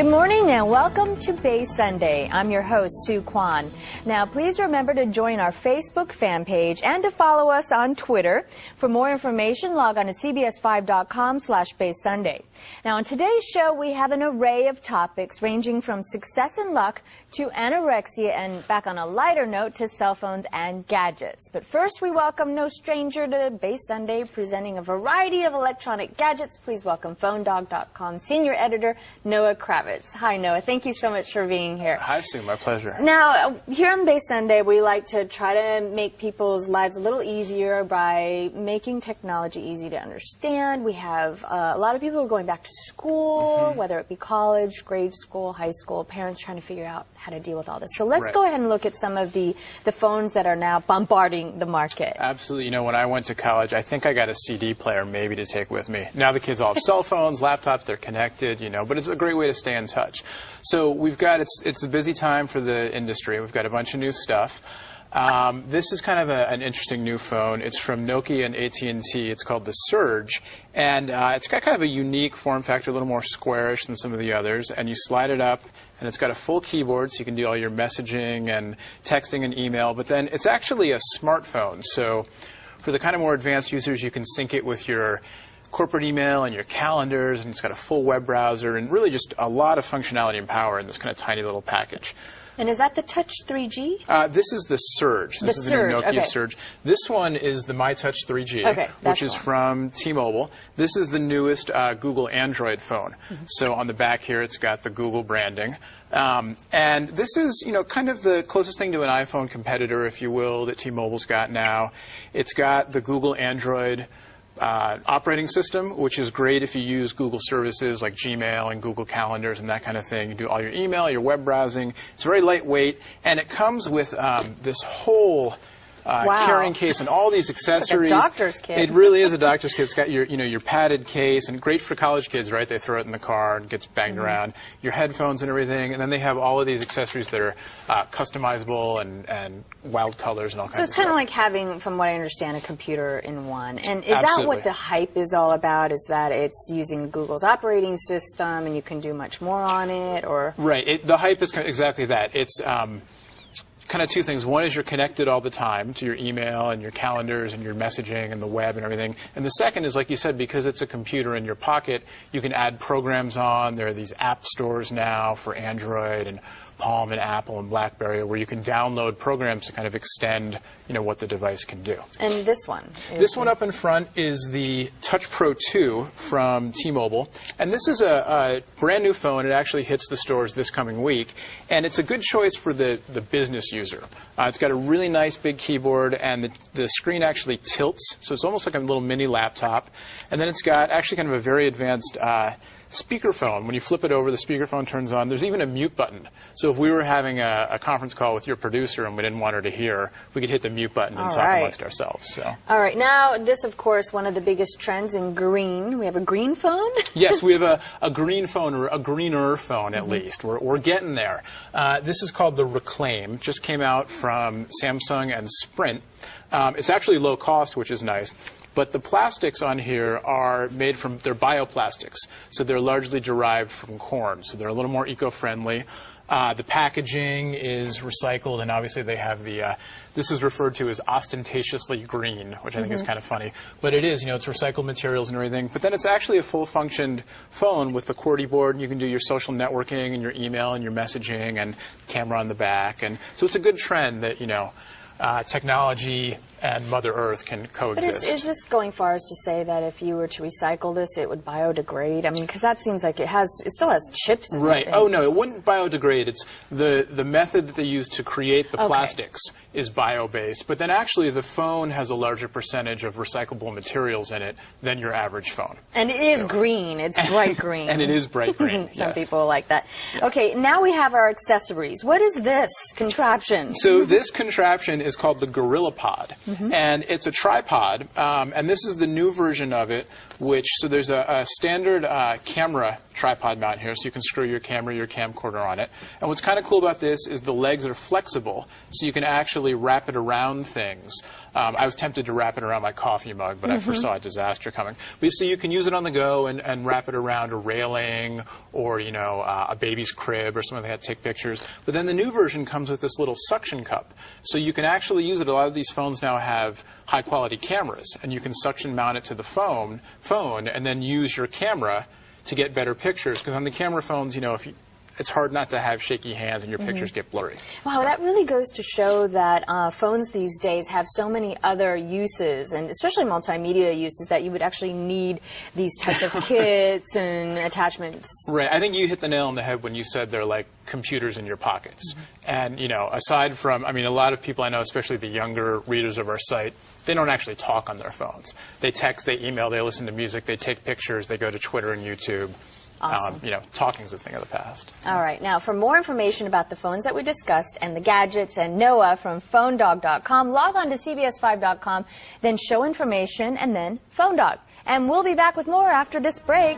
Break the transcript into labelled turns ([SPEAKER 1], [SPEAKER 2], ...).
[SPEAKER 1] Good morning and welcome to Bay Sunday. I'm your host, Sue Kwan. Now, please remember to join our Facebook fan page and to follow us on Twitter. For more information, log on to cbs5.com/BaySunday. Now, on today's show, we have an array of topics ranging from success and luck to anorexia and, back on a lighter note, to cell phones and gadgets. But first, we welcome no stranger to Bay Sunday, presenting a variety of electronic gadgets. Please welcome PhoneDog.com senior editor Noah Kravitz. Hi, Noah. Thank you so much for being here.
[SPEAKER 2] Hi, Sue. My pleasure.
[SPEAKER 1] Now, here on Bay Sunday, we like to try to make people's lives a little easier by making technology easy to understand. We have a lot of people who are going back to school, whether it be college, grade school, high school, parents trying to figure out how to deal with all this. So let's go ahead and look at some of the phones that are now bombarding the market.
[SPEAKER 2] Absolutely. You know, when I went to college, I think I got a CD player maybe to take with me. Now the kids all have cell phones, laptops, they're connected, you know, but it's a great way to stay in touch. So we've got, it's a busy time for the industry. We've got a bunch of new stuff. This is kind of an interesting new phone. It's from Nokia and AT&T. It's called the Surge, and it's got kind of a unique form factor, a little more squarish than some of the others, and you slide it up, and it's got a full keyboard, so you can do all your messaging and texting and email, but then it's actually a smartphone, so for the kind of more advanced users, you can sync it with your corporate email and your calendars, and it's got a full web browser, and really just a lot of functionality and power in this kind of tiny little package.
[SPEAKER 1] And is that the Touch 3G?
[SPEAKER 2] This is the Surge. This is the new Nokia Surge. This one is the MyTouch 3G, which is from T-Mobile. This is the newest Google Android phone. So on the back here, it's got the Google branding. And this is, you know, kind of the closest thing to an iPhone competitor, if you will, that T-Mobile's got now. It's got the Google Android operating system, which is great if you use Google services like Gmail and Google Calendars and that kind of thing. You do all your email, your web browsing. It's very lightweight, and it comes with this whole carrying case and all these accessories.
[SPEAKER 1] It's like a doctor's kit.
[SPEAKER 2] It really is a doctor's kit. It's got your, you know, your padded case, and great for college kids, right? They throw it in the car and it gets banged around. Your headphones and everything, and then they have all of these accessories that are customizable and wild colors and all kinds of stuff. So it's kind of like having, from what I understand, a computer in one. And is that what the hype is all about? Is that it's using Google's operating system and you can do much more on it, or? Right. The hype is exactly that. It's kind of two things. One is you're connected all the time to your email and your calendars and your messaging and the web and everything. And the second is, like you said, because it's a computer in your pocket, you can add programs on. There are these app stores now for Android and Palm and Apple and BlackBerry, where you can download programs to kind of extend, you know, what the device can do.
[SPEAKER 1] And this one?
[SPEAKER 2] This one up in front is the Touch Pro 2 from T-Mobile. And this is a brand new phone. It actually hits the stores this coming week. And it's a good choice for the business user. It's got a really nice big keyboard, and the screen actually tilts. So it's almost like a little mini laptop. And then it's got actually kind of a very advanced speakerphone. When you flip it over, the speakerphone turns on. There's even a mute button. So if we were having a conference call with your producer and we didn't want her to hear, we could hit the mute button and talk amongst ourselves. So.
[SPEAKER 1] All right. Now, this, of course, one of the biggest trends in green. We have a green phone?
[SPEAKER 2] Yes, we have a green phone, or a greener phone at least. We're getting there. This is called the Reclaim. Just came out from Samsung and Sprint. It's actually low cost, which is nice. But the plastics on here are made from, they're bioplastics. So they're largely derived from corn. So they're a little more eco-friendly. The packaging is recycled, and obviously they have the, this is referred to as ostentatiously green, which I think is kind of funny. But it is, you know, it's recycled materials and everything. But then it's actually a full-functioned phone with the QWERTY board, and you can do your social networking and your email and your messaging and camera on the back. And so it's a good trend that, you know, technology and Mother Earth can coexist.
[SPEAKER 1] But is this going far as to say that if you were to recycle this, it would biodegrade? I mean, because that seems like it still has chips in it.
[SPEAKER 2] Right. Oh, no, it wouldn't biodegrade. It's the method that they use to create the plastics is bio-based. But then actually the phone has a larger percentage of recyclable materials in it than your average phone.
[SPEAKER 1] And it is green. It's bright green.
[SPEAKER 2] And it is bright green.
[SPEAKER 1] Some people like that. Yeah. Okay, now we have our accessories. What is this contraption?
[SPEAKER 2] So this contraption is called the GorillaPod. And it's a tripod, and this is the new version of it, which, so there's a standard camera tripod mount here, so you can screw your camera, your camcorder on it. And what's kind of cool about this is the legs are flexible, so you can actually wrap it around things. I was tempted to wrap it around my coffee mug, but I foresaw a disaster coming. But so you can use it on the go and wrap it around a railing or, you know, a baby's crib or something like that to take pictures. But then the new version comes with this little suction cup, so you can actually use it. A lot of these phones now have high-quality cameras, and you can suction mount it to the phone and then use your camera to get better pictures. Because on the camera phones, you know, it's hard not to have shaky hands and your pictures get blurry.
[SPEAKER 1] Wow, that really goes to show that phones these days have so many other uses, and especially multimedia uses, that you would actually need these types of kits and attachments.
[SPEAKER 2] Right. I think you hit the nail on the head when you said they're like computers in your pockets. And, you know, aside from, I mean, a lot of people I know, especially the younger readers of our site, they don't actually talk on their phones. They text, they email, they listen to music, they take pictures, they go to Twitter and YouTube.
[SPEAKER 1] Awesome.
[SPEAKER 2] You know, talking's a thing of the past.
[SPEAKER 1] All right. Now, for more information about the phones that we discussed and the gadgets and Noah from PhoneDog.com, log on to CBS5.com, then show information, and then PhoneDog. And we'll be back with more after this break.